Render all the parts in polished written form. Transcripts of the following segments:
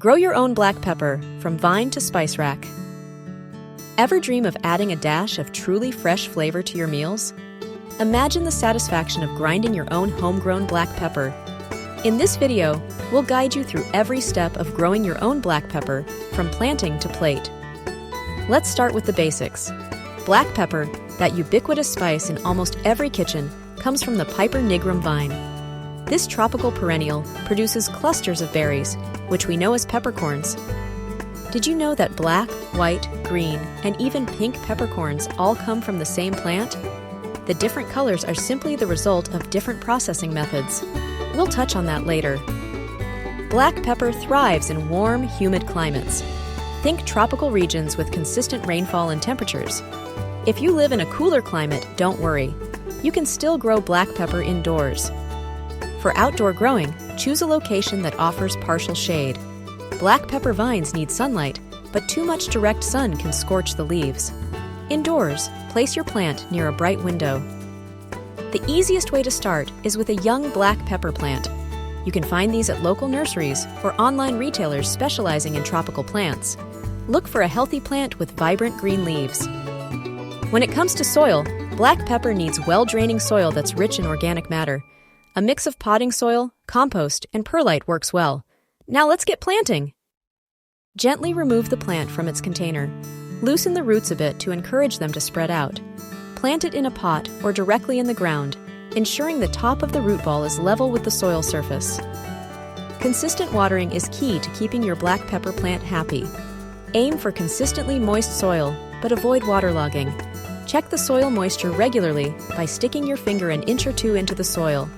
Grow your own black pepper, from vine to spice rack. Ever dream of adding a dash of truly fresh flavor to your meals? Imagine the satisfaction of grinding your own homegrown black pepper. In this video, we'll guide you through every step of growing your own black pepper, from planting to plate. Let's start with the basics. Black pepper, that ubiquitous spice in almost every kitchen, comes from the Piper nigrum vine. This tropical perennial produces clusters of berries, which we know as peppercorns. Did you know that black, white, green, and even pink peppercorns all come from the same plant? The different colors are simply the result of different processing methods. We'll touch on that later. Black pepper thrives in warm, humid climates. Think tropical regions with consistent rainfall and temperatures. If you live in a cooler climate, don't worry. You can still grow black pepper indoors. For outdoor growing, choose a location that offers partial shade. Black pepper vines need sunlight, but too much direct sun can scorch the leaves. Indoors, place your plant near a bright window. The easiest way to start is with a young black pepper plant. You can find these at local nurseries or online retailers specializing in tropical plants. Look for a healthy plant with vibrant green leaves. When it comes to soil, black pepper needs well-draining soil that's rich in organic matter. A mix of potting soil, compost, and perlite works well. Now let's get planting! Gently remove the plant from its container. Loosen the roots a bit to encourage them to spread out. Plant it in a pot or directly in the ground, ensuring the top of the root ball is level with the soil surface. Consistent watering is key to keeping your black pepper plant happy. Aim for consistently moist soil, but avoid waterlogging. Check the soil moisture regularly by sticking your finger an inch or two into the soil.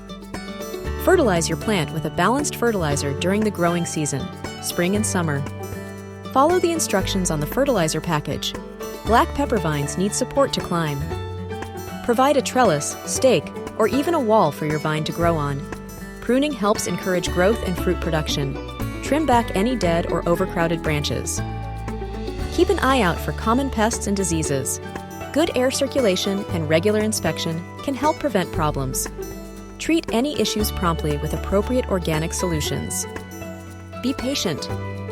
Fertilize your plant with a balanced fertilizer during the growing season, spring and summer. Follow the instructions on the fertilizer package. Black pepper vines need support to climb. Provide a trellis, stake, or even a wall for your vine to grow on. Pruning helps encourage growth and fruit production. Trim back any dead or overcrowded branches. Keep an eye out for common pests and diseases. Good air circulation and regular inspection can help prevent problems. Treat any issues promptly with appropriate organic solutions. Be patient.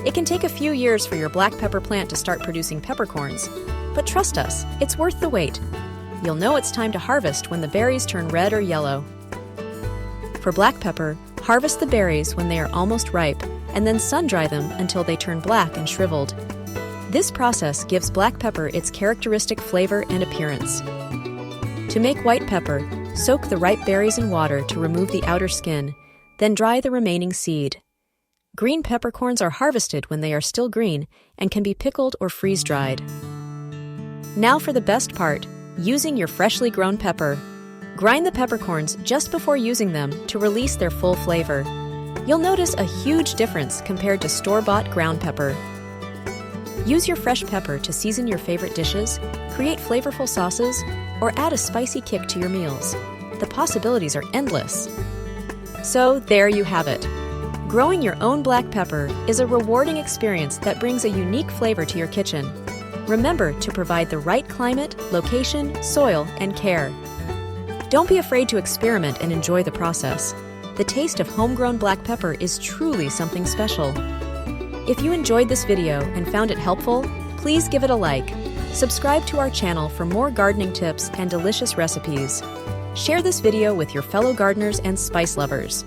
It can take a few years for your black pepper plant to start producing peppercorns, but trust us, it's worth the wait. You'll know it's time to harvest when the berries turn red or yellow. For black pepper, harvest the berries when they are almost ripe, and then sun-dry them until they turn black and shriveled. This process gives black pepper its characteristic flavor and appearance. To make white pepper, soak the ripe berries in water to remove the outer skin, then dry the remaining seed. Green peppercorns are harvested when they are still green and can be pickled or freeze-dried. Now for the best part, using your freshly grown pepper. Grind the peppercorns just before using them to release their full flavor. You'll notice a huge difference compared to store-bought ground pepper. Use your fresh pepper to season your favorite dishes, create flavorful sauces, or add a spicy kick to your meals. The possibilities are endless. So there you have it. Growing your own black pepper is a rewarding experience that brings a unique flavor to your kitchen. Remember to provide the right climate, location, soil, and care. Don't be afraid to experiment and enjoy the process. The taste of homegrown black pepper is truly something special. If you enjoyed this video and found it helpful, please give it a like. Subscribe to our channel for more gardening tips and delicious recipes. Share this video with your fellow gardeners and spice lovers.